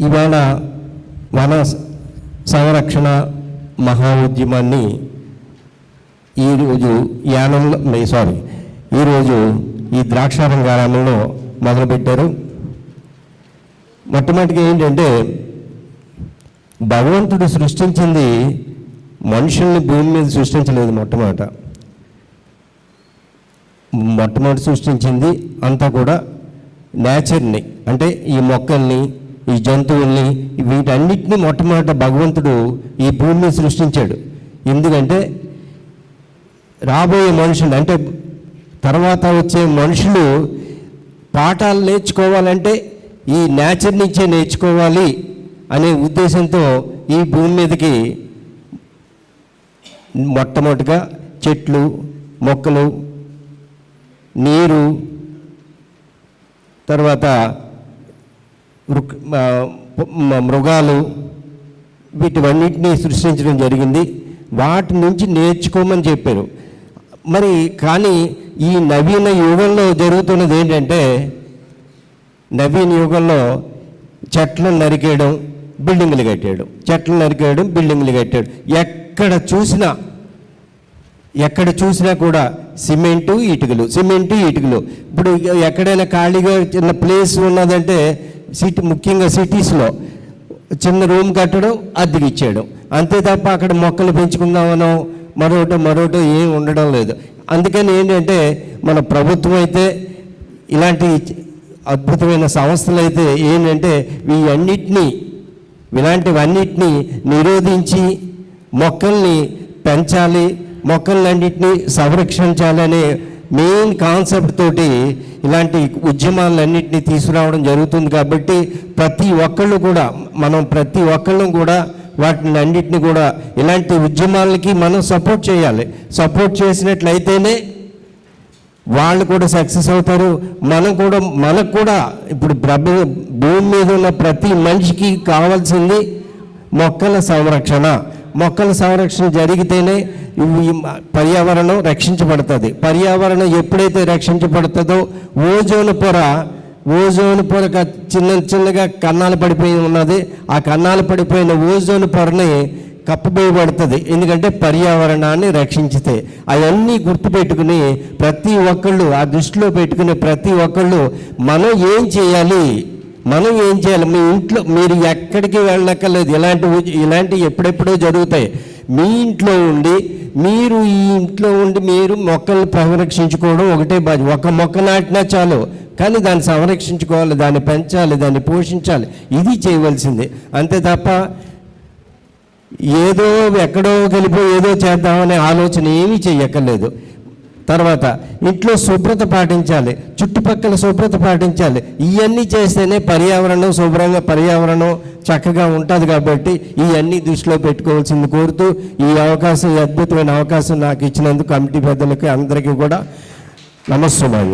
ఇవాళ వన సంరక్షణ మహా ఉద్యమాన్ని ఈరోజు ఈ ద్రాక్షారం గ్రామంలో మొదలుపెట్టారు. మొట్టమొదటిగా ఏంటంటే, భగవంతుడు సృష్టించింది మనుషుల్ని భూమి మీద సృష్టించలేదు. మొట్టమొదటి సృష్టించింది అంతా కూడా నేచర్ని, అంటే ఈ మొక్కల్ని, ఈ జంతువుల్ని, వీటన్నిటిని మొట్టమొదట భగవంతుడు ఈ భూమి మీద సృష్టించాడు. ఎందుకంటే రాబోయే మనుషులు, అంటే తర్వాత వచ్చే మనుషులు పాఠాలు నేర్చుకోవాలంటే ఈ నేచర్ నుంచే నేర్చుకోవాలి అనే ఉద్దేశంతో ఈ భూమి మీదకి మొట్టమొదటిగా చెట్లు, మొక్కలు, నీరు, తర్వాత మృగాలు, వీటివన్నిటినీ సృష్టించడం జరిగింది. వాటి నుంచి నేర్చుకోమని చెప్పారు. మరి కానీ ఈ నవీన యుగంలో జరుగుతున్నది ఏంటంటే, నవీన యుగంలో చెట్లను నరికేయడం, బిల్డింగులు కట్టేయడం, చెట్లను నరికేయడం, బిల్డింగులు కట్టాడు. ఎక్కడ చూసినా కూడా సిమెంటు ఇటుకలు. ఇప్పుడు ఎక్కడైనా ఖాళీగా చిన్న ప్లేస్ ఉన్నదంటే ముఖ్యంగా సిటీస్లో చిన్న రూమ్ కట్టడం, అద్దెకి ఇచ్చేయడం, అంతే తప్ప అక్కడ మొక్కలు పెంచుకుందామనో మరొకటో ఏం ఉండడం లేదు. అందుకని ఏంటంటే, మన ప్రభుత్వం అయితే, ఇలాంటి అద్భుతమైన సంస్థలు అయితే ఏంటంటే ఇలాంటివన్నిటినీ నిరోధించి మొక్కల్ని పెంచాలి, మొక్కలన్నింటినీ సంరక్షించాలనే మెయిన్ కాన్సెప్ట్ తోటి ఇలాంటి ఉద్యమాలన్నింటినీ తీసుకురావడం జరుగుతుంది. కాబట్టి ప్రతి ఒక్కళ్ళు కూడా వాటిని అన్నింటినీ కూడా ఇలాంటి ఉద్యమాలకి మనం సపోర్ట్ చేయాలి. సపోర్ట్ చేసినట్లయితేనే వాళ్ళు కూడా సక్సెస్ అవుతారు. మనకు కూడా ఇప్పుడు భూమి మీద ఉన్న ప్రతి మనిషికి కావాల్సింది మొక్కల సంరక్షణ జరిగితేనే పర్యావరణం రక్షించబడుతుంది. పర్యావరణం ఎప్పుడైతే రక్షించబడుతుందో ఓజోన్ పొర చిన్నగా కన్నాలు పడిపోయి ఉన్నది. ఆ కన్నాలు పడిపోయిన ఓజోన్ పొరని కప్పబోయబడుతుంది. ఎందుకంటే పర్యావరణాన్ని రక్షించితే. అవన్నీ గుర్తుపెట్టుకుని ప్రతి ఒక్కళ్ళు, ఆ దృష్టిలో పెట్టుకుని ప్రతి ఒక్కళ్ళు మనం ఏం చేయాలి. మీ ఇంట్లో మీరు ఎక్కడికి వెళ్ళక్కర్లేదు. ఇలాంటి ఎప్పుడెప్పుడో జరుగుతాయి. మీ ఇంట్లో ఉండి మీరు మొక్కలు సంరక్షించుకోవడం ఒకటే బాధ్యత. ఒక మొక్క నాటినా చాలు, కానీ దాన్ని సంరక్షించుకోవాలి, దాన్ని పెంచాలి, దాన్ని పోషించాలి. ఇది చేయవలసింది. అంతే తప్ప ఎక్కడో వెళ్ళిపోయి ఏదో చేద్దామనే ఆలోచన ఏమీ చెయ్యక్కర్లేదు. తర్వాత ఇంట్లో శుభ్రత పాటించాలి, చుట్టుపక్కల శుభ్రత పాటించాలి. ఇవన్నీ చేస్తేనే పర్యావరణం చక్కగా ఉంటుంది. కాబట్టి ఇవన్నీ దృష్టిలో పెట్టుకోవాల్సింది కోరుతూ ఈ అద్భుతమైన అవకాశం నాకు ఇచ్చినందుకు కమిటీ పెద్దలకి అందరికీ కూడా నమస్కారం.